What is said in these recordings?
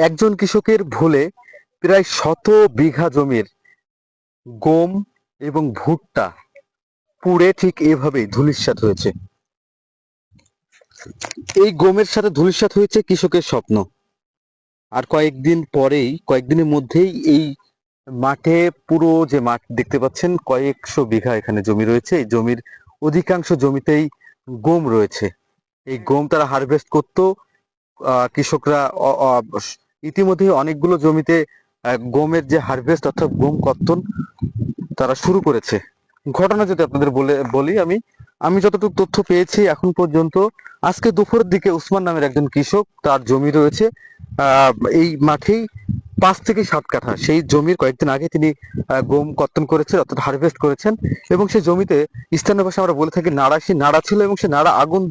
একজন কৃষকের ভুলে প্রায় 100 বিঘা জমির গম এবং ভুট্টা পুড়ে ঠিক এভাবেই ধূলিসাৎ হয়েছে। এই গমের সাথে ধূলিসাৎ হয়েছে কৃষকের স্বপ্ন। আর কয়েকদিনের মধ্যেই এই মাঠে, পুরো যে মাঠ দেখতে পাচ্ছেন, কয়েকশো বিঘা এখানে জমি রয়েছে। এই জমির অধিকাংশ জমিতেই গম রয়েছে। এই গম তারা হারভেস্ট করতো। কৃষকরা ইতিমধ্যে অনেকগুলো জমিতে গমের যে হারভেস্ট অর্থাৎ গম কর্তন তারা শুরু করেছে। ঘটনা যদি আপনাদের বলি, আমি যতটুকু তথ্য পেয়েছি এখন পর্যন্ত, আজকে দুপুরের দিকে উসমান নামের একজন কৃষক, তার জমি রয়েছে এই মাঠেই 5 থেকে 7 কাঠা। সেই জমির কয়েকদিন আগে তিনি গম কর্তন করেছেন অর্থাৎ হারভেস্ট করেছেন, এবং সেই জমিতে স্থানীয় ভাষায় আমরা বলে থাকি নাড়া, সেই নাড়া ছিল এবং সে নাড়া আগুন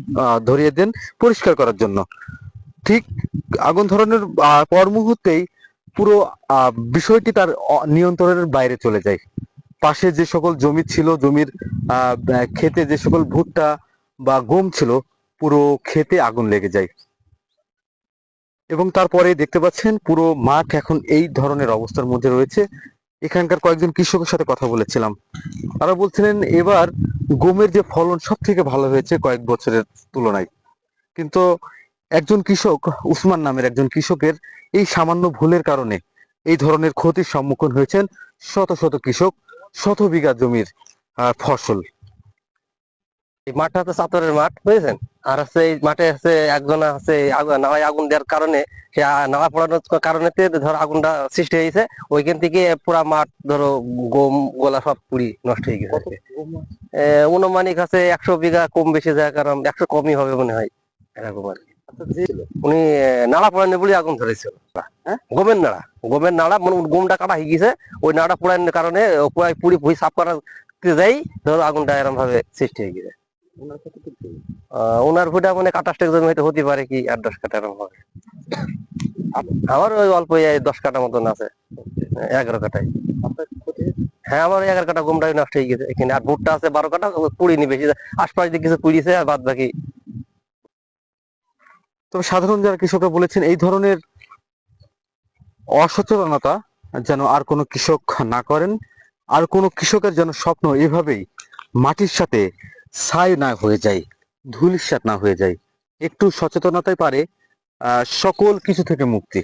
ধরিয়ে দেন পরিষ্কার করার জন্য। ঠিক আগুন ধরানোর পর মুহূর্তেই পুরো বিষয়টি তার নিয়ন্ত্রণের বাইরে চলে যায়। পাশে যে সকল জমি ছিল, জমির ক্ষেতে যে সকল ভুট্টা বা গম ছিল, পুরো ক্ষেতে আগুন লেগে যায়। এবং তারপরে দেখতে পাচ্ছেন পুরো মাঠ এখন এই ধরনের অবস্থার মধ্যে রয়েছে। এখানকার কয়েকজন কৃষকের সাথে কথা বলেছিলাম, তারা বলছিলেন এবার গমের যে ফলন সব থেকে ভালো হয়েছে কয়েক বছরের তুলনায়। কিন্তু একজন কৃষক, উসমান নামের একজন কৃষকের এই সামান্য ভুলের কারণে এই ধরনের ক্ষতির সম্মুখীন হয়েছেন শত শত কৃষক, 100 বিঘা জমির ফসল। এই মাঠটা হচ্ছে চাতরের মাঠ, বুঝেছেন। আর হচ্ছে এই মাঠে হচ্ছে একজন হচ্ছে নালায় আগুন দেওয়ার কারণে, সে নালা পড়ানোর কারণে ধর আগুনটা সৃষ্টি হয়েছে। ওইখান থেকে পুরা মাঠ ধরো গম গোলা সব পুড়ি নষ্ট হয়ে গেছে। অনুমানিক আছে 100 বিঘা, কম বেশি যায়, কারণ 100 কমই হবে মনে হয়, এরকম আর কি। উনি নাড়া পোড়ানো বলে আগুন ধরেছিল। গমের নাড়া, গমের নাড়া মানে গমটা কাটা হয়ে গেছে, ওই নাড়া পোড়ানোর কারণে পুরাই পুরি ভুই সাফ করাতে যাই ধরো আগুনটা এরকম ভাবে সৃষ্টি হয়ে গেছে। ওনার ভুটা মানে 28 জমি হয়তো হতে পারে, কি 8-10 কাঠা এরকম হবে। আমার ওই অল্প 10 কাঠা মতন আছে, 11 কাঠায়। হ্যাঁ, আমার 11 কাঠা গমটাই নষ্ট হয়ে গেছে এখানে। আর ভুট্টা আছে 12 কাঠা, পুড়িনি বেশি, আশপাশ দিয়ে কিছু পুড়িয়েছে, আর বাদ বাকি। তবে সাধারণ যারা কৃষকরা বলেছেন এই ধরনের অসচেতনতা যেন আর কোনো কৃষক না করেন, আর কোনো কৃষকের যেন স্বপ্ন এভাবেই মাটির সাথে ছাই না হয়ে যায়, ধূলিসাৎ না হয়ে যায়। একটু সচেতনতাই পারে সকল কিছু থেকে মুক্তি।